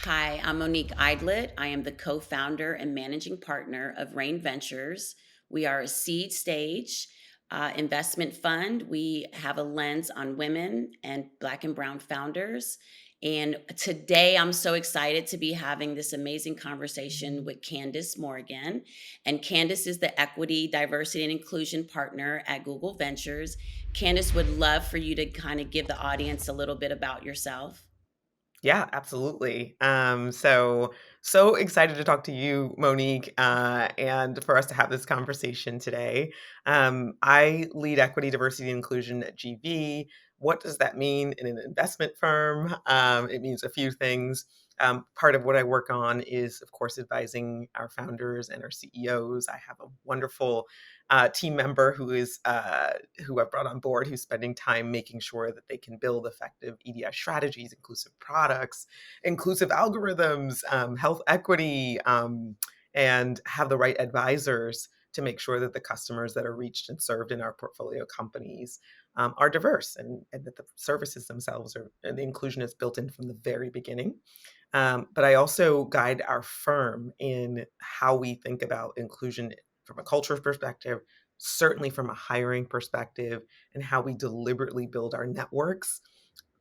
Hi, I'm Monique Idlett. I am the co founder and managing partner of Rain Ventures. We are a seed stage investment fund. We have a lens on women and Black and Brown founders. And today I'm so excited to be having this amazing conversation with Candice Morgan. And Candice is the equity, diversity, and inclusion partner at Google Ventures. Candice would love for you to kind of give the audience a little bit about yourself. Yeah, absolutely. So excited to talk to you, Monique, and for us to have this conversation today. I lead equity, diversity, and inclusion at GV. What does that mean in an investment firm? It means a few things. Part of what I work on is, of course, advising our founders and our CEOs. I have a wonderful team member who I've brought on board, who's spending time making sure that they can build effective EDI strategies, inclusive products, inclusive algorithms, health equity, and have the right advisors to make sure that the customers that are reached and served in our portfolio companies are diverse and that the services themselves are and the inclusion is built in from the very beginning. But I also guide our firm in how we think about inclusion from a culture perspective, certainly from a hiring perspective, and how we deliberately build our networks,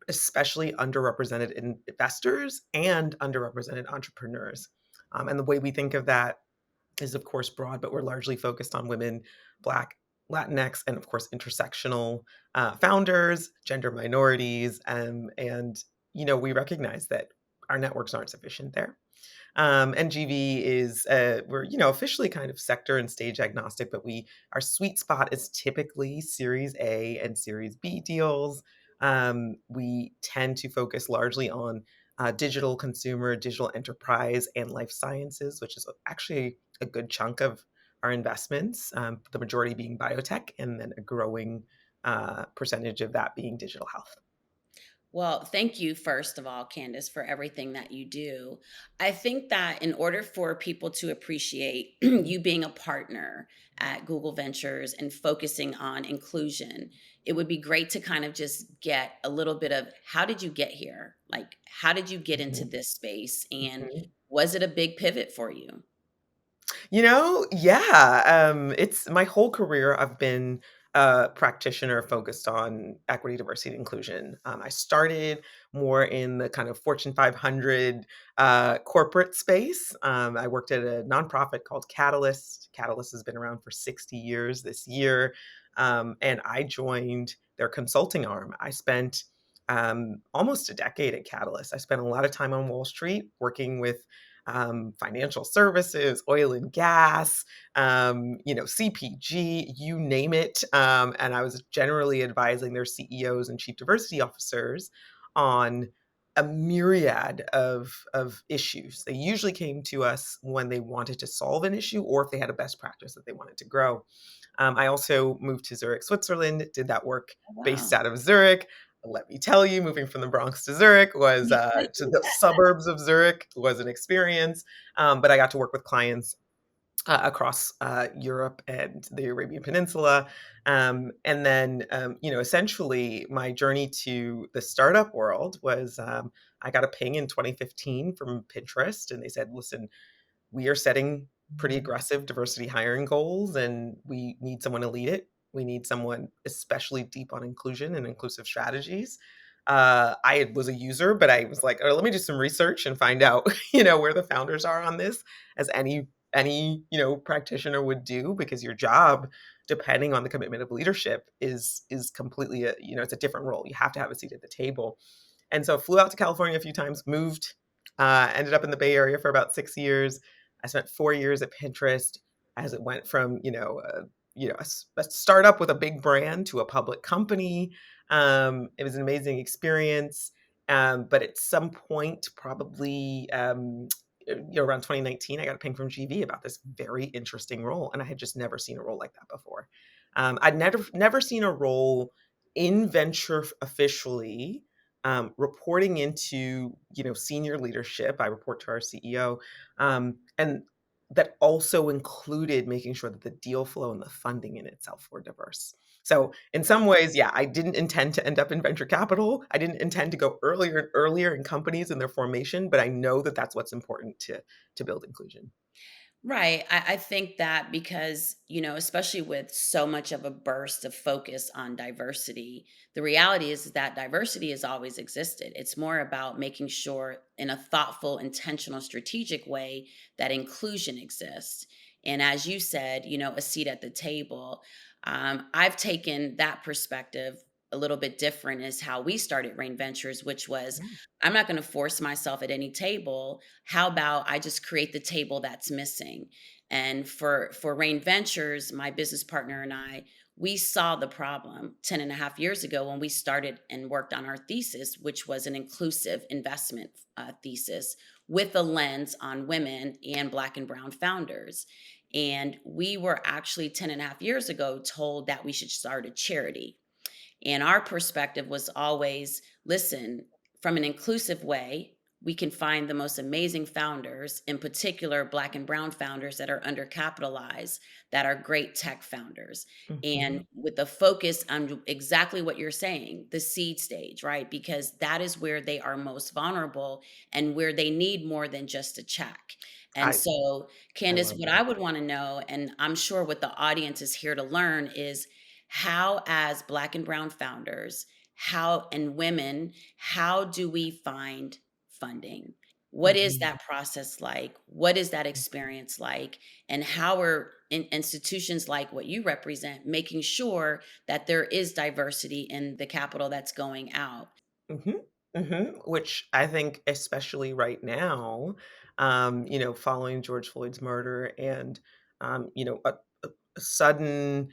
especially underrepresented investors and underrepresented entrepreneurs. And the way we think of that is, of course, broad, but we're largely focused on women, Black, Latinx, and of course, intersectional founders, gender minorities, and we recognize that our networks aren't sufficient there. And GV is we're officially kind of sector and stage agnostic, but we our sweet spot is typically Series A and Series B deals. We tend to focus largely on digital consumer, digital enterprise, and life sciences, which is actually a good chunk of our investments. The majority being biotech, and then a growing percentage of that being digital health. Well, thank you, first of all, Candice, for everything that you do. I think that in order for people to appreciate you being a partner at Google Ventures and focusing on inclusion, it would be great to kind of just get a little bit of how did you get here? Like, how did you get into Mhm, this space? And mhm. was it a big pivot for you? Yeah, it's my whole career. I've been a practitioner focused on equity, diversity, and inclusion. I started more in the kind of Fortune 500 corporate space. I worked at a nonprofit called Catalyst. Catalyst has been around for 60 years this year, and I joined their consulting arm. I spent almost a decade at Catalyst. I spent a lot of time on Wall Street working with financial services, oil and gas, CPG, you name it. And I was generally advising their CEOs and chief diversity officers on a myriad of issues. They usually came to us when they wanted to solve an issue or if they had a best practice that they wanted to grow. I also moved to Zurich, Switzerland, did that work Oh, based wow. out of Zurich. Let me tell you, moving from the Bronx to Zurich was to the suburbs of Zurich was an experience. But I got to work with clients across Europe and the Arabian Peninsula. And then, essentially, my journey to the startup world was I got a ping in 2015 from Pinterest, and they said, listen, we are setting pretty aggressive diversity hiring goals and we need someone to lead it. We need someone especially deep on inclusion and inclusive strategies. Was a user, but I was like, oh, let me do some research and find out, where the founders are on this, as any practitioner would do, because your job, depending on the commitment of leadership, is completely it's a different role. You have to have a seat at the table. And so flew out to California a few times, moved, ended up in the Bay Area for about 6 years. I spent 4 years at Pinterest as it went from, a startup with a big brand to a public company. It was an amazing experience. But at some point, probably around 2019, I got a ping from GV about this very interesting role, and I had just never seen a role like that before. I'd never seen a role in venture officially reporting into senior leadership. I report to our CEO, and that also included making sure that the deal flow and the funding in itself were diverse. So in some ways, yeah, I didn't intend to end up in venture capital. I didn't intend to go earlier and earlier in companies and their formation, but I know that that's what's important to build inclusion. Right. I think that because, especially with so much of a burst of focus on diversity, the reality is that diversity has always existed. It's more about making sure, in a thoughtful, intentional, strategic way, that inclusion exists. And as you said, a seat at the table. I've taken that perspective a little bit different, is how we started Rain Ventures, which was, Yeah. I'm not going to force myself at any table. How about I just create the table that's missing? And for Rain Ventures, my business partner and I, we saw the problem 10 and a half years ago when we started and worked on our thesis, which was an inclusive investment thesis with a lens on women and Black and Brown founders. And we were actually 10 and a half years ago told that we should start a charity. And our perspective was always, listen, from an inclusive way, we can find the most amazing founders, in particular Black and Brown founders that are undercapitalized, that are great tech founders. And Mhm. with the focus on exactly what you're saying, the seed stage, right? Because that is where they are most vulnerable and where they need more than just a check. And I so, I Candice, love what that. I would want to know, and I'm sure what the audience is here to learn, is how, as Black and Brown founders, how and women, how do we find funding? What is Mhm. that process like? What is that experience like? And how are institutions like what you represent making sure that there is diversity in the capital that's going out? Mhm. Mhm. Which I think especially right now, following George Floyd's murder and, a sudden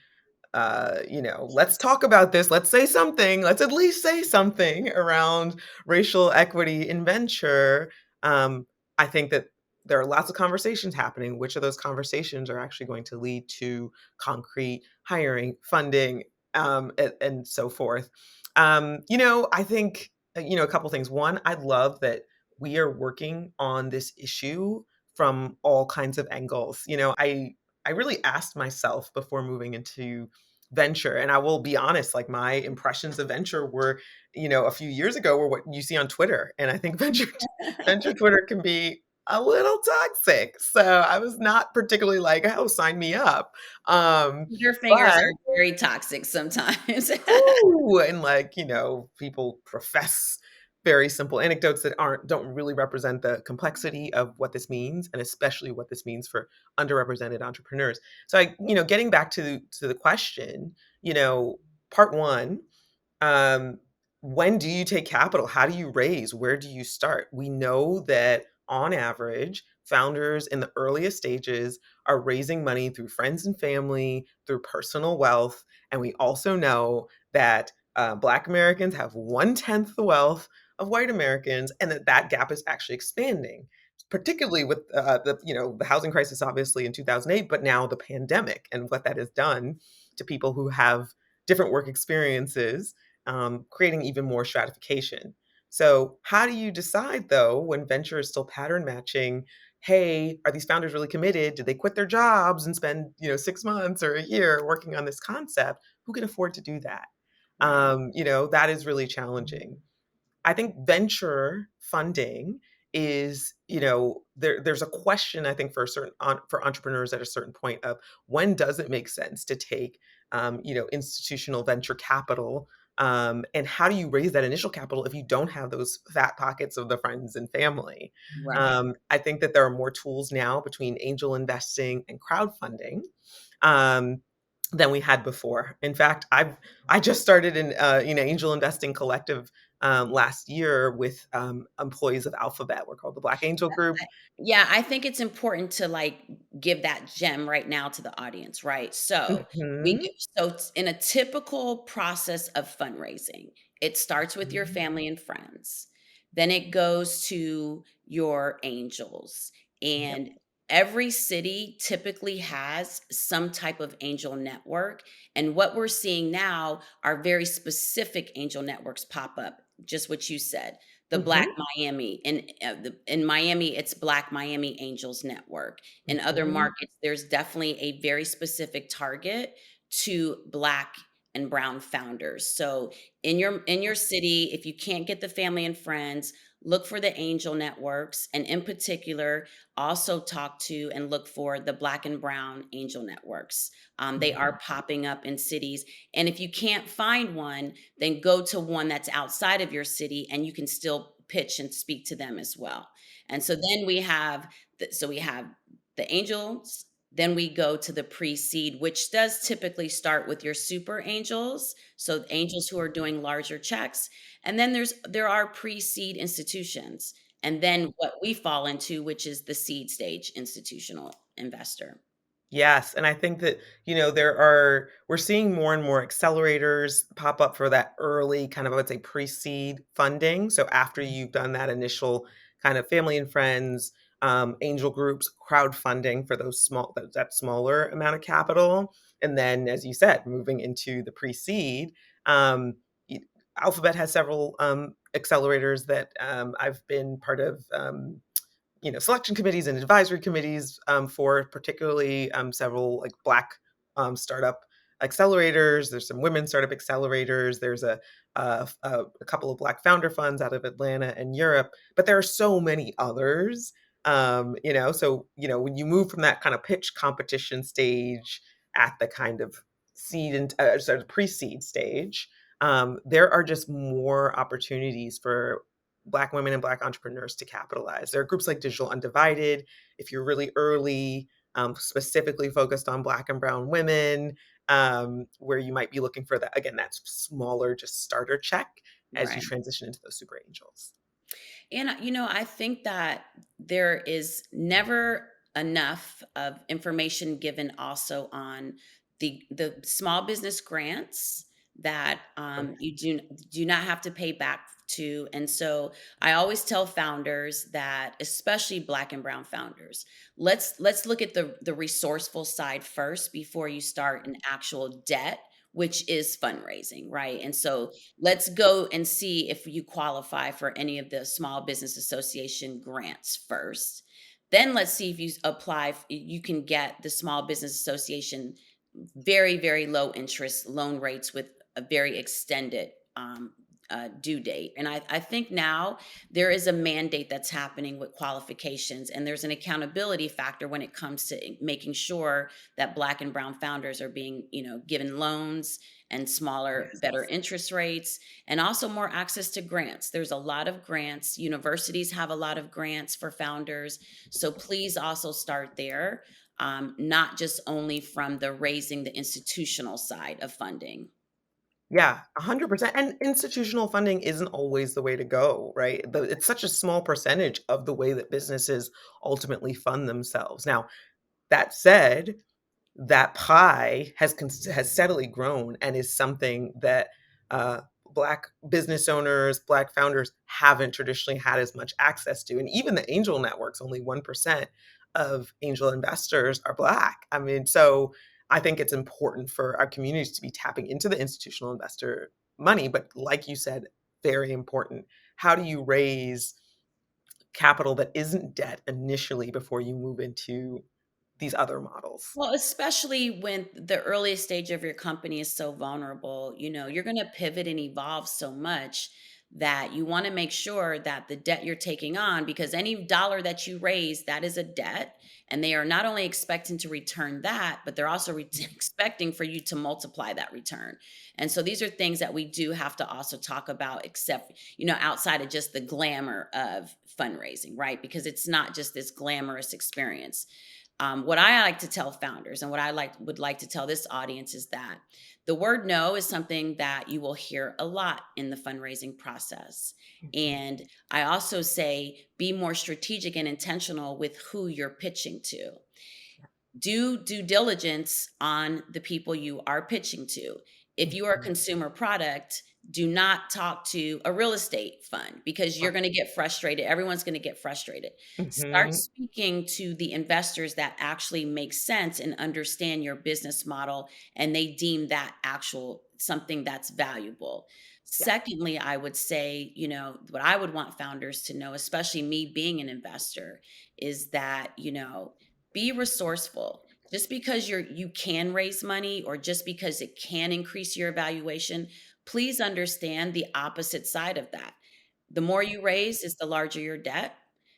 let's talk about this. Let's say something. Let's at least say something around racial equity in venture. Um, I think that there are lots of conversations happening. Which of those conversations are actually going to lead to concrete hiring, funding, and so forth? I think, a couple things. One, I love that we are working on this issue from all kinds of angles. I really asked myself before moving into venture, and I will be honest, like, my impressions of venture were, a few years ago, were what you see on Twitter, and I think venture Twitter can be a little toxic, so I was not particularly like, "Oh, sign me up." Your fingers But are very toxic sometimes. Ooh, and, like, people profess very simple anecdotes that don't really represent the complexity of what this means, and especially what this means for underrepresented entrepreneurs. So getting back to the question, part 1, um, when do you take capital? How do you raise? Where do you start? We know that on average, founders in the earliest stages are raising money through friends and family, through personal wealth. And we also know that Black Americans have 1/10 the wealth of white Americans, and that gap is actually expanding, particularly with the housing crisis, obviously in 2008, but now the pandemic and what that has done to people who have different work experiences, creating even more stratification. So, how do you decide though when venture is still pattern matching? Hey, are these founders really committed? Did they quit their jobs and spend 6 months or a year working on this concept? Who can afford to do that? Right. That is really challenging. I think venture funding is, there's a question I think for for entrepreneurs at a certain point of when does it make sense to take institutional venture capital, and how do you raise that initial capital if you don't have those fat pockets of the friends and family? Right. I think that there are more tools now between angel investing and crowdfunding, um, than we had before. In fact, I just started an angel investing collective last year with employees of Alphabet. We're called the Black Angel Group. Yeah, I think it's important to like give that gem right now to the audience, right? So Mhm. in a typical process of fundraising, it starts with your Mhm. family and friends. Then it goes to your angels. Yep. And every city typically has some type of angel network. And what we're seeing now are very specific angel networks pop up, just what you said, the Black Mhm. Miami. In Miami, it's Black Miami Angels Network. In other Mhm. markets, there's definitely a very specific target to Black and brown founders. So in your city, if you can't get the family and friends, look for the angel networks, and in particular, also talk to and look for the Black and Brown angel networks. They Mhm. are popping up in cities, and if you can't find one, then go to one that's outside of your city, and you can still pitch and speak to them as well. And so then we have the angels, then we go to the pre-seed, which does typically start with your super angels, so angels who are doing larger checks. And then there are pre-seed institutions. And then what we fall into, which is the seed stage institutional investor. Yes, and I think that, we're seeing more and more accelerators pop up for that early kind of, I would say, pre-seed funding. So after you've done that initial kind of family and friends, angel groups, crowdfunding for that smaller amount of capital, and then, as you said, moving into the pre-seed. Um, y- Alphabet has several accelerators that I've been part of. Selection committees and advisory committees for particularly several like Black startup accelerators. There's some women startup accelerators. There's a couple of Black founder funds out of Atlanta and Europe, but there are so many others. So when you move from that kind of pitch competition stage at the kind of seed and sort of pre-seed stage, there are just more opportunities for Black women and Black entrepreneurs to capitalize. There are groups like Digital Undivided. If you're really early, specifically focused on Black and Brown women, where you might be looking for that, again, that smaller, just starter check as you Right. transition into those super angels. And, I think that there is never enough of information given also on the small business grants that Oh, yeah. you do not have to pay back to. And so I always tell founders that, especially Black and Brown founders, let's look at the resourceful side first before you start an actual debt, which is fundraising, right? And so let's go and see if you qualify for any of the Small Business Association grants first. Then let's see if you apply, you can get the Small Business Association very, very low interest loan rates with a very extended due date. And I think now there is a mandate that's happening with qualifications, and there's an accountability factor when it comes to making sure that Black and Brown founders are being, given loans and smaller, Yes. better interest rates, and also more access to grants. There's a lot of grants. Universities have a lot of grants for founders. So please also start there, not just only from the raising the institutional side of funding. Yeah, 100%. And institutional funding isn't always the way to go, right? It's such a small percentage of the way that businesses ultimately fund themselves. Now, that said, that pie has steadily grown and is something that uh, Black business owners, Black founders haven't traditionally had as much access to. And even the angel networks, only 1% of angel investors are Black. I mean, so I think it's important for our communities to be tapping into the institutional investor money. But like you said, very important. How do you raise capital that isn't debt initially before you move into these other models? Well, especially when the earliest stage of your company is so vulnerable, you're going to pivot and evolve so much that you want to make sure that the debt you're taking on, because any dollar that you raise, that is a debt. And they are not only expecting to return that, but they're also expecting for you to multiply that return. And so these are things that we do have to also talk about, except, outside of just the glamour of fundraising, right? Because it's not just this glamorous experience. What I like to tell founders, and what I would like to tell this audience, is that the word no is something that you will hear a lot in the fundraising process. Mhm. And I also say be more strategic and intentional with who you're pitching to. Do due diligence on the people you are pitching to. If you are a Mhm. consumer product, do not talk to a real estate fund, because you're Right. going to get frustrated. Everyone's going to get frustrated. Start Mhm. speaking to the investors that actually make sense and understand your business model, and they deem that actual something that's valuable. Yeah. Secondly, I would say, what I would want founders to know, especially me being an investor, is that, be resourceful. just because you can raise money or just because it can increase your evaluation, please understand the opposite side of that. The more you raise is the larger your debt.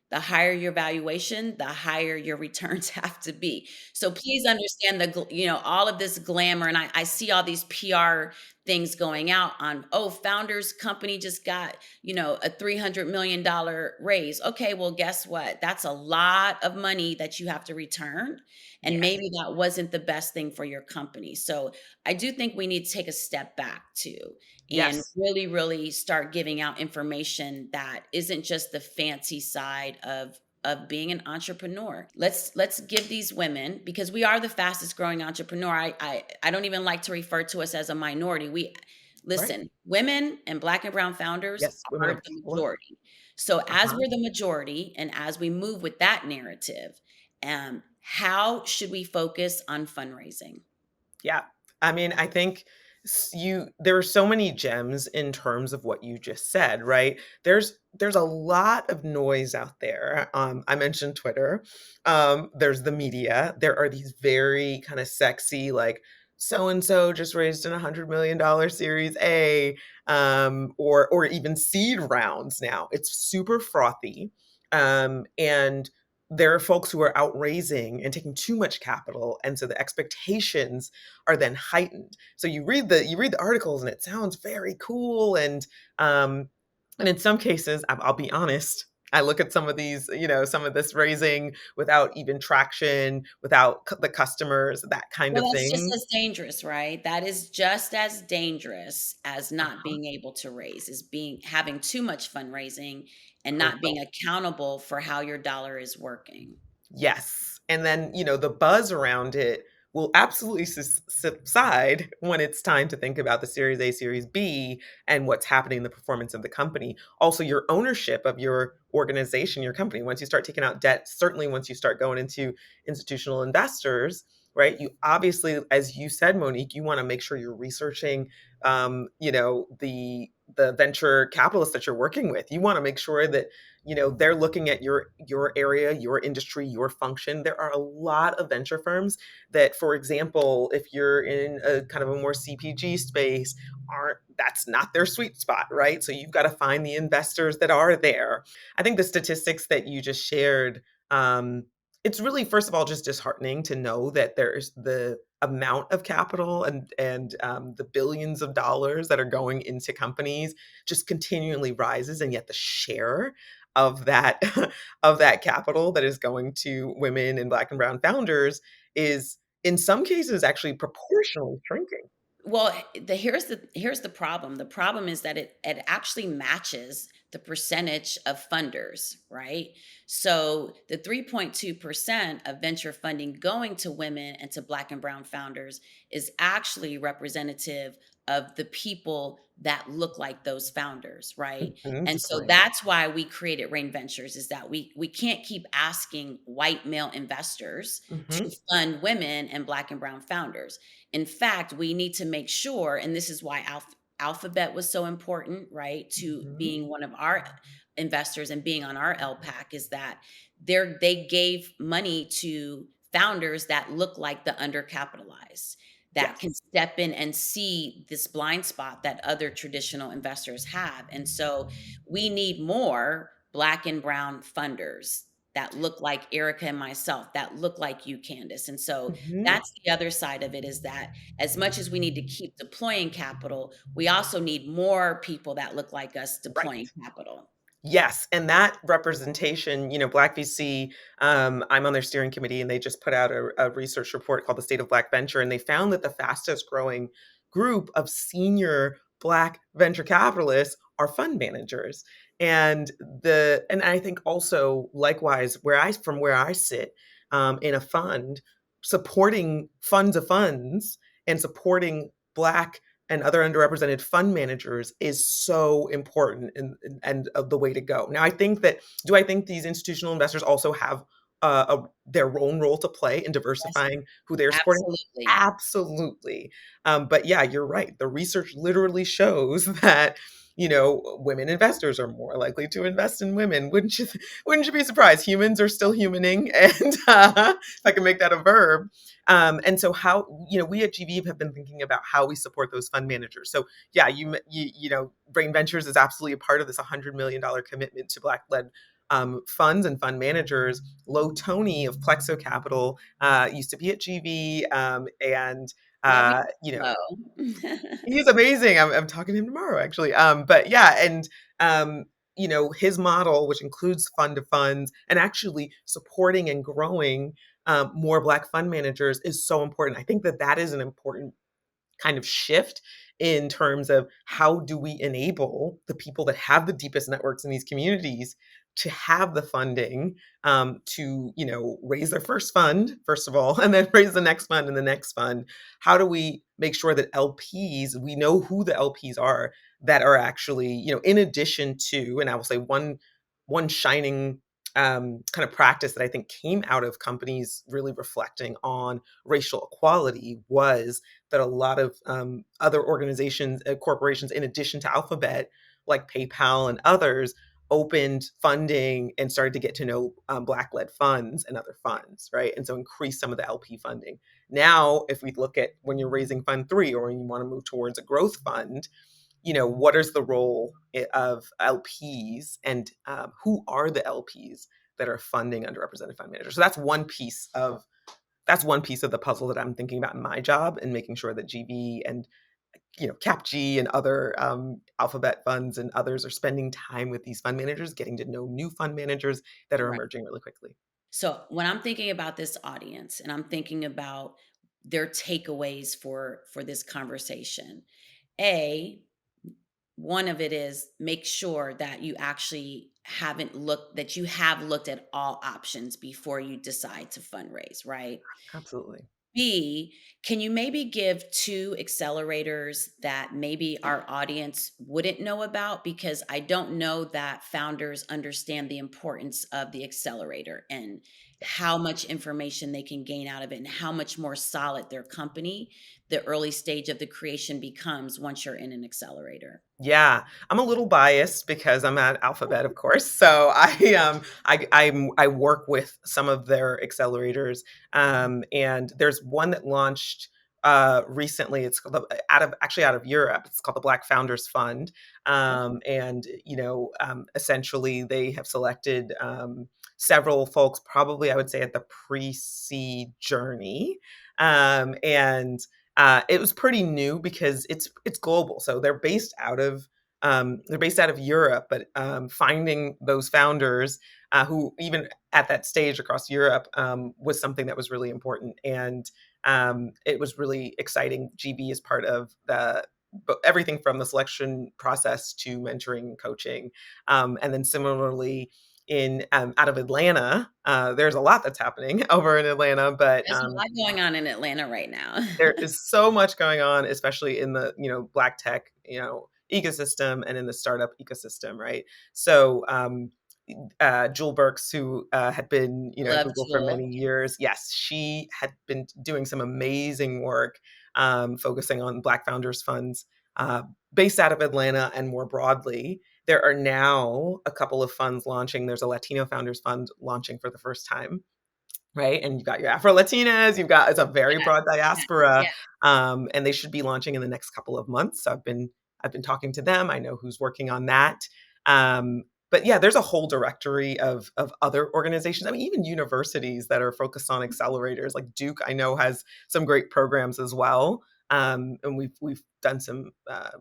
The higher your valuation, the higher your returns have to be. So please understand all of this glamour. And I see all these PR things going out on, oh, founders company just got, a $300 million raise. Okay, well, guess what? That's a lot of money that you have to return. And Yes. maybe that wasn't the best thing for your company. So I do think we need to take a step back too and Yes. really, really start giving out information that isn't just the fancy side of being an entrepreneur. Let's give these women, because we are the fastest growing entrepreneur. I don't even like to refer to us as a minority. We Right. listen, women and black and brown founders Yes, women are of the color. majority. So as Uh-huh. we're the majority and as we move with that narrative, how should we focus on fundraising? Yeah. I mean, I think there are so many gems in terms of what you just said, right? There's a lot of noise out there. I mentioned Twitter. There's the media. There are these very kind of sexy, like so and so just raised an $100 million Series A, or even seed rounds now. It's super frothy. And there are folks who are outraising and taking too much capital, and so the expectations are then heightened. So you read the articles and it sounds very cool, and in some cases, I'll be honest, I look at some of these, some of this raising without even traction, without the customers, that kind of Well, that's just thing. as dangerous, right? That is just as dangerous as not Uh-huh. being able to raise, is being having too much fundraising and not Correct. being accountable for how your dollar is working. Yes. And then, the buzz around it will absolutely subside when it's time to think about the Series A, Series B, and what's happening in the performance of the company. Also, your ownership of your organization, your company. Once you start taking out debt, certainly once you start going into institutional investors, right? You obviously, as you said, Monique, you want to make sure you're researching, the venture capitalists that you're working with. You want to make sure that they're looking at your area, your industry, your function. There are a lot of venture firms that, for example, if you're in a kind of a more CPG space, aren't that's not their sweet spot, right? So you've got to find the investors that are there. I think the statistics that you just shared, it's really, first of all, just disheartening to know that there's the amount of capital and the billions of dollars that are going into companies just continually rises, and yet the share of that of that capital that is going to women and black and brown founders is in some cases actually proportionally shrinking. Well, here's the problem. The problem is that it actually matches the percentage of funders, right? So the 3.2% of venture funding going to women and to black and brown founders is actually representative of the people that look like those founders, right? Mhm, And so decline. that's why we created Rain Ventures, is that we can't keep asking white male investors to Mhm. fund women and black and brown founders. In fact, we need to make sure, and this is why Alphabet was so important, right, to Mhm. being one of our investors and being on our LPAC, is that they gave money to founders that look like the undercapitalized, that can Yes. step in and see this blind spot that other traditional investors have. And so we need more black and brown funders that look like Erica and myself, that look like you, Candice. And so Mhm. that's the other side of it, is that as much as we need to keep deploying capital, we also need more people that look like us Right. deploying capital. Yes, and that representation, Black VC, I'm on their steering committee, and they just put out a research report called the State of Black Venture, and they found that the fastest growing group of senior Black venture capitalists are fund managers. And I think also likewise, from where I sit, in a fund, supporting funds of funds and supporting Black and other underrepresented fund managers is so important, and the way to go. Now, I think these institutional investors also have their own role to play in Yes, diversifying who they're supporting? absolutely. Absolutely. But yeah, you're right. The research literally shows that women investors are more likely to invest in women. Wouldn't you be surprised? Humans are still humaning, and if I can make that a verb. And so how, we at GV have been thinking about how we support those fund managers. So yeah, Brain Ventures is absolutely a part of this $100 million commitment to Black led funds and fund managers. Low Tony of Plexo Capital used to be at GV, and Yeah, we uh, you know, know. he's amazing. I'm talking to him tomorrow, actually. But yeah, and his model, which includes fund to funds and actually supporting and growing more Black fund managers, is so important. I think that is an important kind of shift in terms of how do we enable the people that have the deepest networks in these communities to have the funding to raise their first fund, first of all, and then raise the next fund and the next fund. How do we make sure that LPs, we know who the LPs are that are actually, in addition to, and I will say one shining kind of practice that I think came out of companies really reflecting on racial equality was that a lot of other organizations, corporations, in addition to Alphabet, like PayPal and others, opened funding and started to get to know Black-led funds and other funds, right? And so increase some of the LP funding. Now, if we look at when you're raising fund three or when you want to move towards a growth fund, what is the role of LPs and who are the LPs that are funding underrepresented fund managers? So that's one piece of the puzzle that I'm thinking about in my job and making sure that GV and CapG and other Alphabet funds and others are spending time with these fund managers, getting to know new fund managers that are Right. emerging really quickly. So when I'm thinking about this audience and I'm thinking about their takeaways for this conversation, A, one of it is make sure that you actually that you have looked at all options before you decide to fundraise, right? Absolutely. B, can you maybe give two accelerators that maybe our audience wouldn't know about? Because I don't know that founders understand the importance of the accelerator and Yes. how much information they can gain out of it and how much more solid their company, the early stage of the creation becomes once you're in an accelerator. Yeah, I'm a little biased because I'm at Alphabet, of course. So I work with some of their accelerators, and there's one that launched recently. It's called out of Europe. It's called the Black Founders Fund, and essentially they have selected several folks, probably I would say at the pre-seed journey, and it was pretty new because it's global. So they're based out of Europe, but finding those founders who even at that stage across Europe was something that was really important, and it was really exciting. GB is part of everything from the selection process to mentoring, coaching, and then similarly in out of Atlanta, there's a lot that's happening over in Atlanta, but There's a lot going on in Atlanta right now. there is so much going on, especially in the, Black tech, ecosystem and in the startup ecosystem, right? So, Jewel Burks, who had been, at Love Google for Jewel. many years, yes, she had been doing some amazing work, focusing on Black founders funds, based out of Atlanta and more broadly. There are now a couple of funds launching. There's a Latino founders fund launching for the first time, right? And you've got your Afro Latinas, it's a very Yes, broad yes, diaspora, yes. and they should be launching in the next couple of months. So I've been talking to them. I know who's working on that. Um, but yeah, there's a whole directory of other organizations. I mean, even universities that are focused on accelerators, like Duke, I know has some great programs as well. And we've done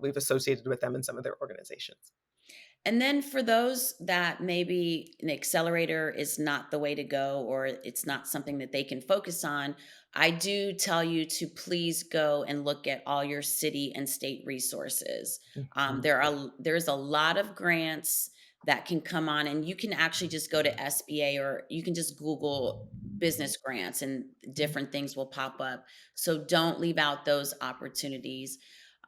we've associated with them in some of their organizations. And then for those that maybe an accelerator is not the way to go or it's not something that they can focus on, I do tell you to please go and look at all your city and state resources. Mhm. There's a lot of grants that can come on, and you can actually just go to SBA or you can just Google business grants and different things will pop up. So don't leave out those opportunities.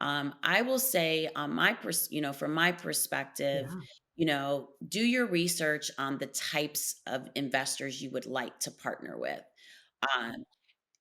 I will say, from my perspective, Yeah. do your research on the types of investors you would like to partner with. Um,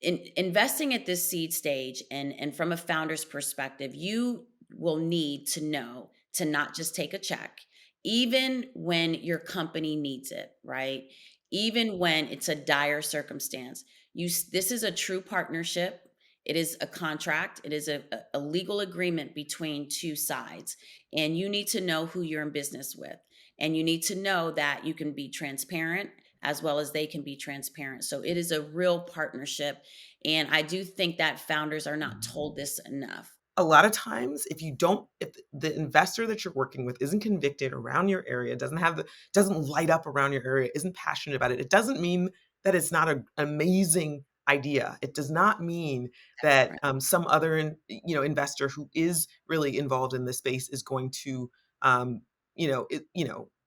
investing at this seed stage and from a founder's perspective, you will need to know to not just take a check, even when your company needs it, right? Even when it's a dire circumstance. This is a true partnership. It is a contract. It is a legal agreement between two sides. And you need to know who you're in business with. And you need to know that you can be transparent as well as they can be transparent. So it is a real partnership. And I do think that founders are not told this enough. A lot of times, if the investor that you're working with isn't convicted around your area, doesn't light up around your area, isn't passionate about it, it doesn't mean that it's not an amazing idea. It does not mean That's that right. some other investor who is really involved in this space is going to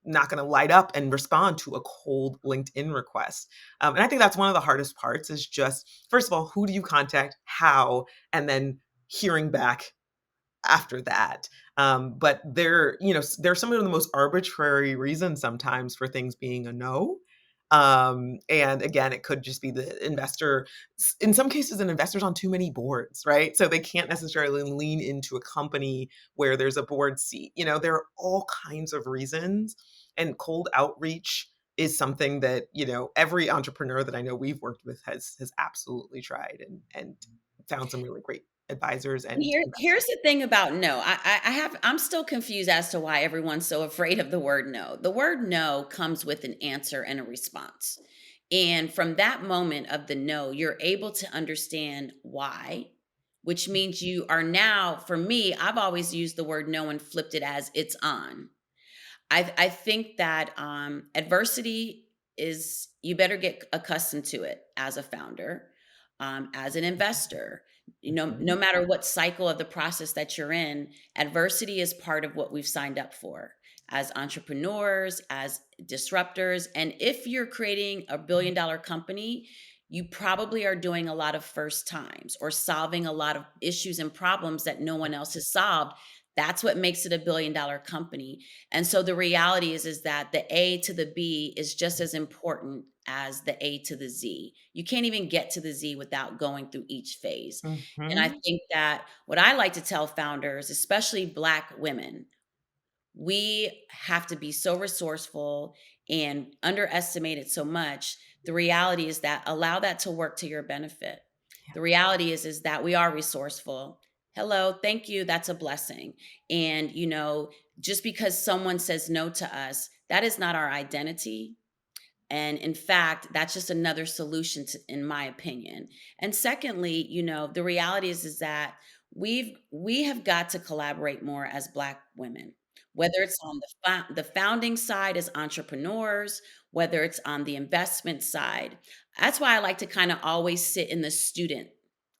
not going to light up and respond to a cold LinkedIn request. And I think that's one of the hardest parts, is just, first of all, who do you contact, how, and then hearing back after that. But there are some of the most arbitrary reasons sometimes for things being a no. And again, it could just be the investor. In some cases, an investor's on too many boards, right? So they can't necessarily lean into a company where there's a board seat. There are all kinds of reasons. And cold outreach is something that, every entrepreneur that I know we've worked with has absolutely tried and found some really great advisors and Here's investors. the thing about no. I'm still confused as to why everyone's so afraid of the word no. The word no comes with an answer and a response. And from that moment of the no, you're able to understand why, which means you are now, for me, I've always used the word no and flipped it as it's on. I think that adversity is, you better get accustomed to it as a founder, as an investor. No Mhm. matter what cycle of the process that you're in, adversity is part of what we've signed up for as entrepreneurs, as disruptors. And if you're creating a billion-dollar company, you probably are doing a lot of first times or solving a lot of issues and problems that no one else has solved. That's what makes it a billion-dollar company. And so the reality is that the A to the B is just as important as the A to the Z. You can't even get to the Z without going through each phase. And I Mhm. think that what I like to tell founders, especially Black women, we have to be so resourceful and underestimate it so much. The reality is that allow that to work to your benefit. The reality is that we are resourceful. Hello, thank you, that's a blessing. And just because someone says no to us, that is not our identity. And in fact, that's just another solution to, in my opinion. And secondly, the reality is that we have got to collaborate more as Black women, whether it's on the founding side as entrepreneurs, whether it's on the investment side. That's why I like to kind of always sit in the student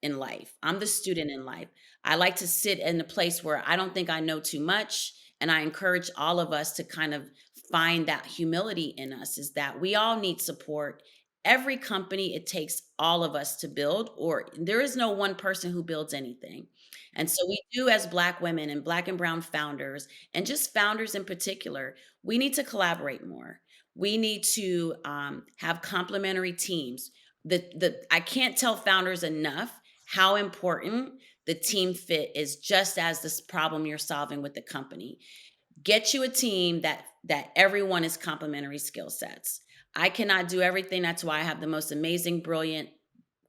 in life. I'm the student in life. I like to sit in a place where I don't think I know too much. And I encourage all of us to kind of find that humility in us, is that we all need support. Every company, it takes all of us to build, or there is no one person who builds anything. And so we do, as Black women and Black and brown founders, and just founders in particular, we need to collaborate more. We need to have complementary teams. I can't tell founders enough how important the team fit is, just as this problem you're solving with the company. Get you a team that everyone is complementary skill sets. I cannot do everything. That's why I have the most amazing, brilliant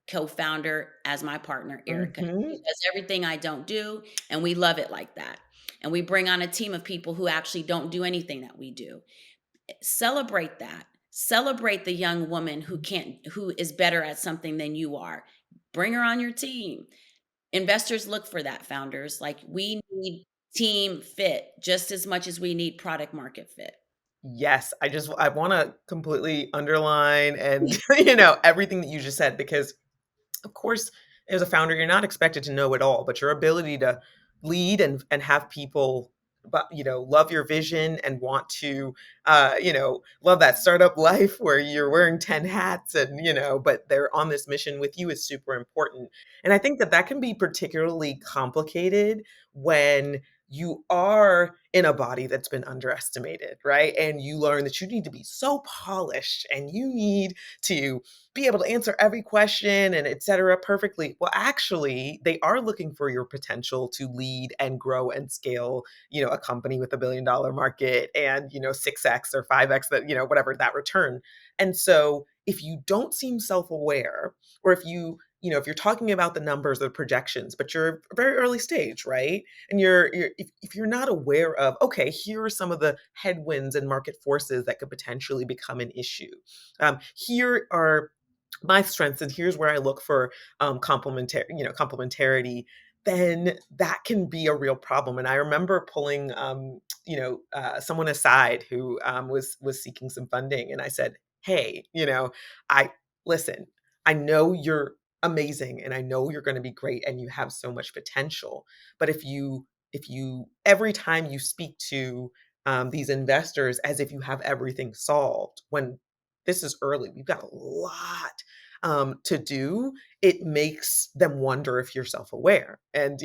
co-founder as my partner, Erica. She Mhm. does everything I don't do, and we love it like that. And we bring on a team of people who actually don't do anything that we do. Celebrate that. Celebrate the young woman who is better at something than you are. Bring her on your team. Investors look for that, founders. Like, we need team fit just as much as we need product market fit. Yes, I wanna completely underline and, everything that you just said, because of course, as a founder, you're not expected to know it all, but your ability to lead and have people, but love your vision and want to, love that startup life where you're wearing 10 hats and but they're on this mission with you, is super important. And I think that can be particularly complicated when you are in a body that's been underestimated, right? And you learn that you need to be so polished and you need to be able to answer every question and et cetera perfectly. Well, actually, they are looking for your potential to lead and grow and scale, a company with $1 billion market and, 6x or 5x that, whatever that return. And so if you don't seem self-aware, or if you're talking about the numbers or projections, but you're very early stage, right? And if you're not aware of, okay, here are some of the headwinds and market forces that could potentially become an issue. Here are my strengths, and here's where I look for complementarity. Then that can be a real problem. And I remember pulling, someone aside who was seeking some funding, and I said, "Hey, I listen. I know you're amazing, and I know you're going to be great, and you have so much potential. But if you every time you speak to these investors as if you have everything solved, when this is early, we've got a lot to do, it makes them wonder if you're self-aware. And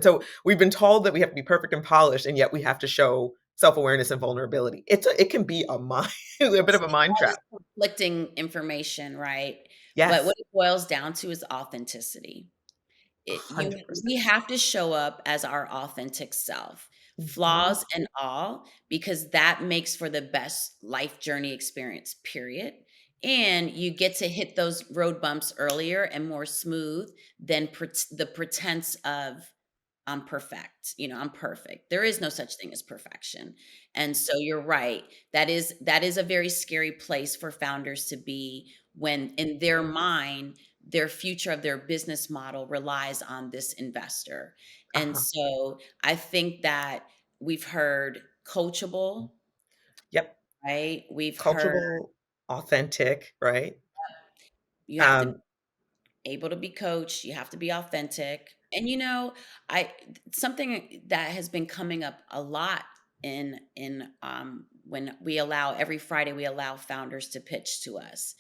so we've been told that we have to be perfect and polished, and yet we have to show self-awareness and vulnerability. It can be a mind a bit Yes, of a it mind trap. causes conflicting information, right? But what Yes, it boils down to is authenticity. We 100%. have to show up as our authentic self, Mhm. flaws and all, because that makes for the best life journey experience, period. And you get to hit those road bumps earlier and more smooth than the pretense of I'm perfect. There is no such thing as perfection. And so you're right. That is a very scary place for founders to be when in their mind their future of their business model relies on this investor. And Uh-huh. so I think that we've heard coachable, Yep. right? We've heard Coachable, authentic, right? you have to Um, able to be coached, you have to be authentic. And I something that has been coming up a lot in when we allow every Friday we allow founders to pitch to us.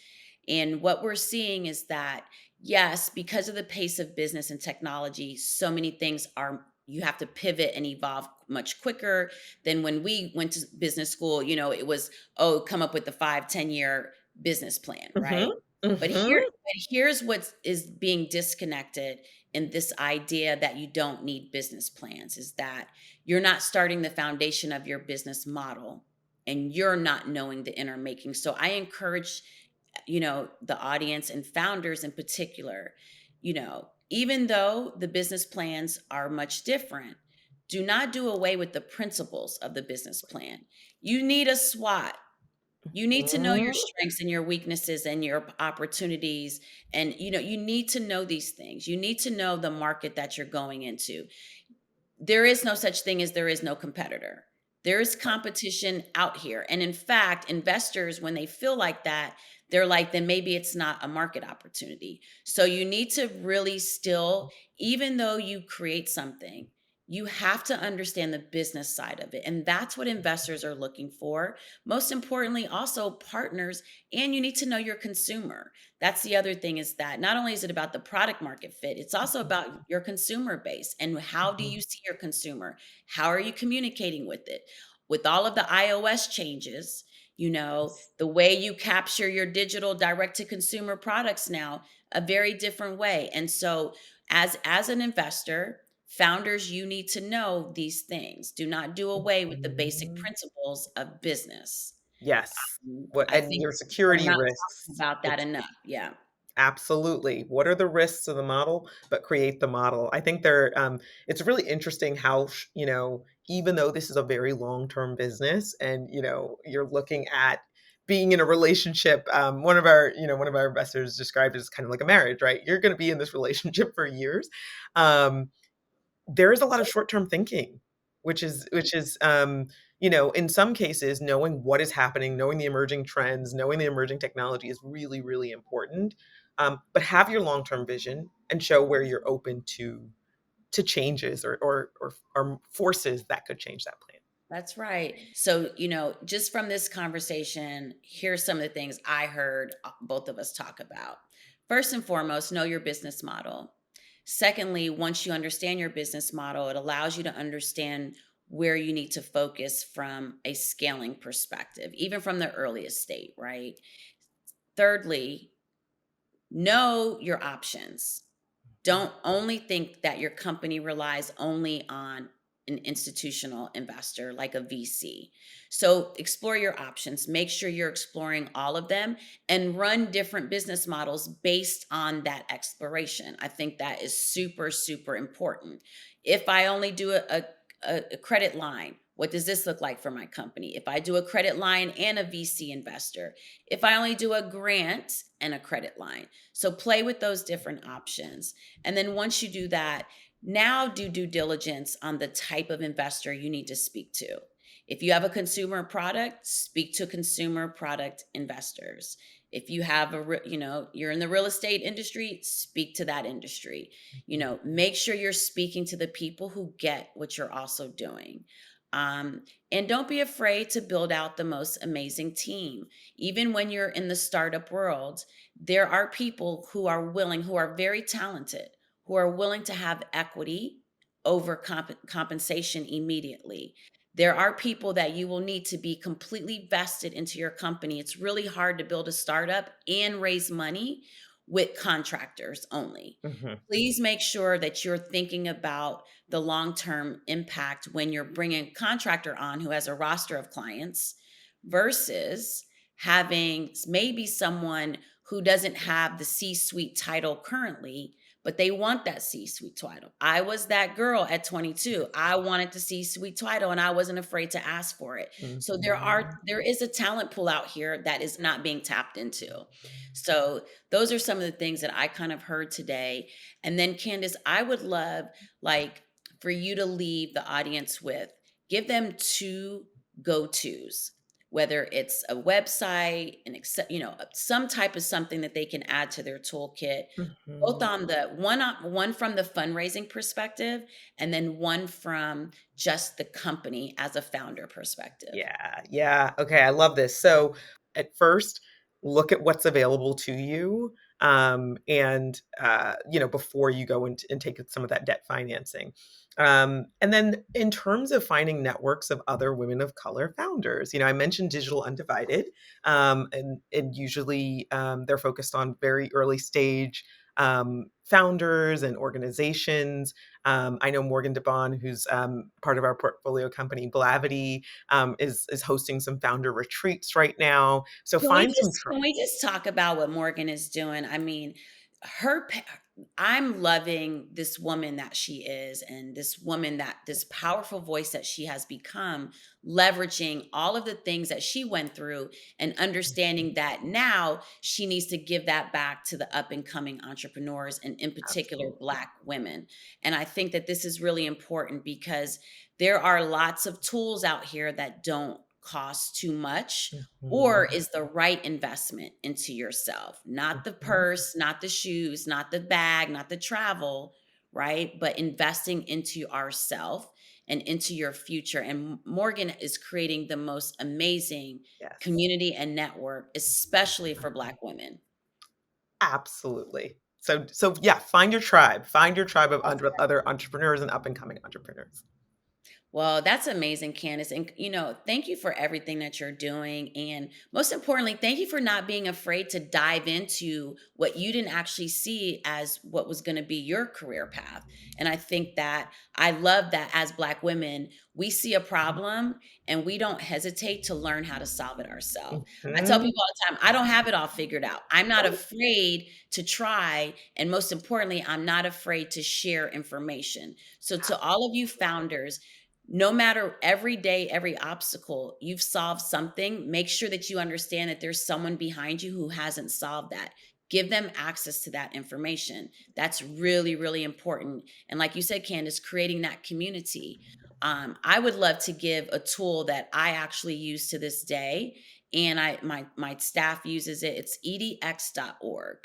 And what we're seeing is that yes, because of the pace of business and technology, so many things are you have to pivot and evolve much quicker than when we went to business school. It was, oh, come up with the 5, 10 year business plan, mhm, right? But mhm, here's what is being disconnected in this idea that you don't need business plans is that you're not starting the foundation of your business model and you're not knowing the inner making. So I encourage, the audience and founders in particular, even though the business plans are much different, do not do away with the principles of the business plan. You need a SWOT. You need to know your mhm. strengths and your weaknesses and your opportunities. And, you need to know these things. You need to know the market that you're going into. There is no such thing as there is no competitor. There is competition out here. And in fact, investors, when they feel like that, they're like, then maybe it's not a market opportunity. So you need to really still, even though you create something, you have to understand the business side of it. And that's what investors are looking for. Most importantly, also partners, and you need to know your consumer. That's the other thing is that not only is it about the product market fit, it's also Mhm, about your consumer base and how do mhm. you see your consumer? How are you communicating with it? With all of the iOS changes, Yes. the way you capture your digital direct to consumer products now, a very different way. And so as an investor, founders, you need to know these things. Do not do away with the basic Mhm. principles of business. Yes. What I and think your we're security not talking risks. about that enough. Yeah. Absolutely. What are the risks of the model? But create the model. I think it's really interesting how, even though this is a very long-term business and, you're looking at being in a relationship, one of our investors described it as kind of like a marriage, right? You're going to be in this relationship for years. Um, there is a lot of short-term thinking, which is in some cases, knowing what is happening, knowing the emerging trends, knowing the emerging technology is really, really important. But have your long-term vision and show where you're open to changes or forces that could change that plan. That's right. So, just from this conversation, here's some of the things I heard both of us talk about. First and foremost, know your business model. Secondly, once you understand your business model, it allows you to understand where you need to focus from a scaling perspective, even from the earliest state, right? Thirdly, know your options. Don't only think that your company relies only on an institutional investor like a VC. So explore your options. Make sure you're exploring all of them and run different business models based on that exploration. I think that is super, super important. If I only do a credit line, what does this look like for my company? If I do a credit line and a VC investor, if I only do a grant and a credit line. So play with those different options. And then once you do that, now do due diligence on the type of investor you need to speak to. If you have a consumer product, speak to consumer product investors. If you have you're in the real estate industry, speak to that industry. Make sure you're speaking to the people who get what you're also doing. And don't be afraid to build out the most amazing team. Even when you're in the startup world, there are people who are very talented, who are willing to have equity over compensation immediately. There are people that you will need to be completely vested into your company. It's really hard to build a startup and raise money with contractors only. Mhm. Please make sure that you're thinking about the long-term impact when you're bringing a contractor on who has a roster of clients versus having maybe someone who doesn't have the C-suite title currently, but they want that C-suite title. I was that girl at 22. I wanted the C-suite title and I wasn't afraid to ask for it. So Mhm. there is a talent pool out here that is not being tapped into. So those are some of the things that I kind of heard today. And then Candice, I would love like for you to leave the audience with, give them two go-tos, whether it's a website, some type of something that they can add to their toolkit, both Mhm. on the one from the fundraising perspective and then one from just the company as a founder perspective. Yeah, yeah. Okay, I love this. So, at first, look at what's available to you, before you go and take some of that debt financing. And then in terms of finding networks of other women of color founders, I mentioned Digital Undivided, and usually, they're focused on very early stage, founders and organizations. I know Morgan DeBon, who's, part of our portfolio company, Blavity, is hosting some founder retreats right now. So Can we find some just can we just talk about what Morgan is doing? I mean, her pa I'm loving this woman that she is and this powerful voice that she has become, leveraging all of the things that she went through and understanding that now she needs to give that back to the up and coming entrepreneurs and in particular absolutely. Black women. And I think that this is really important because there are lots of tools out here that don't cost too much or Mhm, is the right investment into yourself, not the mhm. purse, not the shoes, not the bag, not the travel, right? But investing into ourself and into your future. And Morgan is creating the most amazing Yes, community and network, especially for Black women. absolutely. So yeah, find your tribe. Find your tribe of other entrepreneurs and up and coming entrepreneurs. Well, that's amazing, Candice. And, thank you for everything that you're doing. And most importantly, thank you for not being afraid to dive into what you didn't actually see as what was going to be your career path. And I think that I love that as Black women, we see a problem and we don't hesitate to learn how to solve it ourselves. I tell Mhm. people all the time, I don't have it all figured out. I'm not afraid to try. And most importantly, I'm not afraid to share information. So, to all of you founders, no matter every day, every obstacle, you've solved something. Make sure that you understand that there's someone behind you who hasn't solved that. Give them access to that information. That's really, really important. And like you said, Candice, creating that community. I would love to give a tool that I actually use to this day, and my staff uses it. It's edx.org.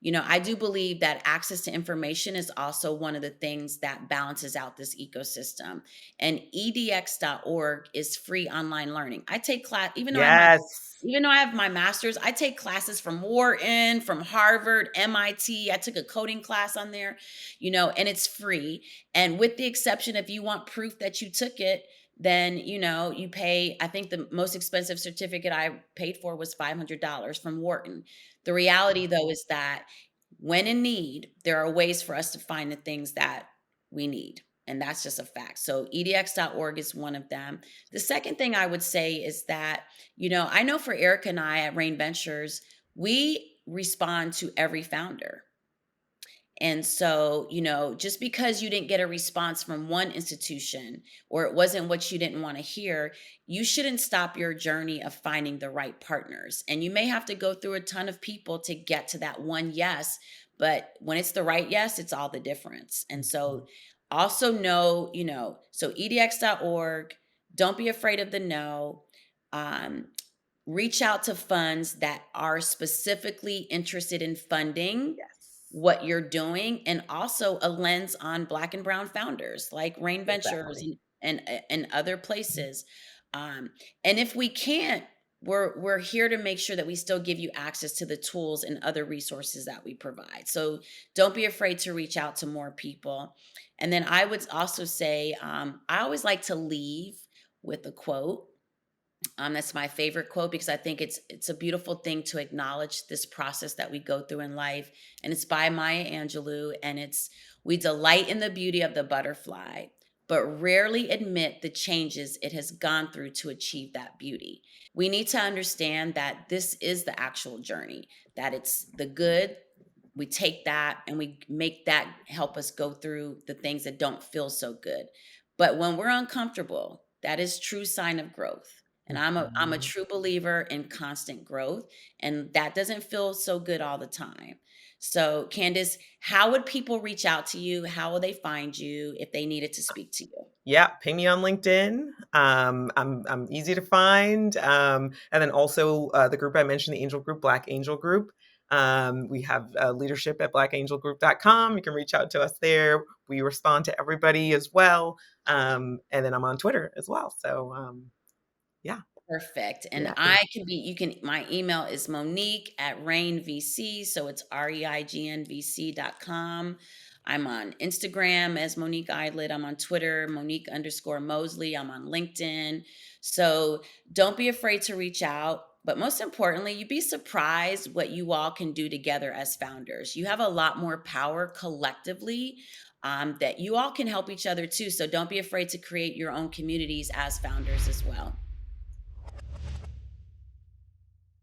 I do believe that access to information is also one of the things that balances out this ecosystem. And edx.org is free online learning. I take class, Yes. even though I have my master's, I take classes from Wharton, from Harvard, MIT. I took a coding class on there, and it's free. And with the exception, if you want proof that you took it, then you pay. I think the most expensive certificate I paid for was $500 from Wharton. The reality, though, is that when in need, there are ways for us to find the things that we need. And that's just a fact. So edx.org is one of them. The second thing I would say is that, I know for Erica and I at Rain Ventures, we respond to every founder. And so, just because you didn't get a response from one institution or it wasn't what you didn't want to hear, you shouldn't stop your journey of finding the right partners. And you may have to go through a ton of people to get to that one yes, but when it's the right yes, it's all the difference. And Mhm. so, also know, so edx.org, don't be afraid of the no. Um, Reach out to funds that are specifically interested in funding Yes, what you're doing, and also a lens on Black and brown founders like Rain Ventures exactly. and other places. Um, and if we can't, we're here to make sure that we still give you access to the tools and other resources that we provide. So don't be afraid to reach out to more people. And then I would also say, I always like to leave with a quote. That's my favorite quote because I think it's a beautiful thing to acknowledge this process that we go through in life. And it's by Maya Angelou, and it's, we delight in the beauty of the butterfly, but rarely admit the changes it has gone through to achieve that beauty. We need to understand that this is the actual journey, that it's the good. We take that and we make that help us go through the things that don't feel so good. But when we're uncomfortable, that is true sign of growth. And I'm a Mhm. true believer in constant growth, and that doesn't feel so good all the time. So, Candice, how would people reach out to you? How will they find you if they needed to speak to you? Yeah, ping me on LinkedIn. I'm easy to find. And then also the group I mentioned, the Angel Group, Black Angel Group. We have leadership at blackangelgroup.com. You can reach out to us there. We respond to everybody as well. And then I'm on Twitter as well. So yeah, Perfect. be And happy. my email is Monique at RainVC. So it's REIGNVC.com. I'm on Instagram as Monique Idlett. I'm on Twitter, Monique_Mosley. I'm on LinkedIn. So don't be afraid to reach out. But most importantly, you'd be surprised what you all can do together as founders. You have a lot more power collectively, that you all can help each other too. So don't be afraid to create your own communities as founders as well.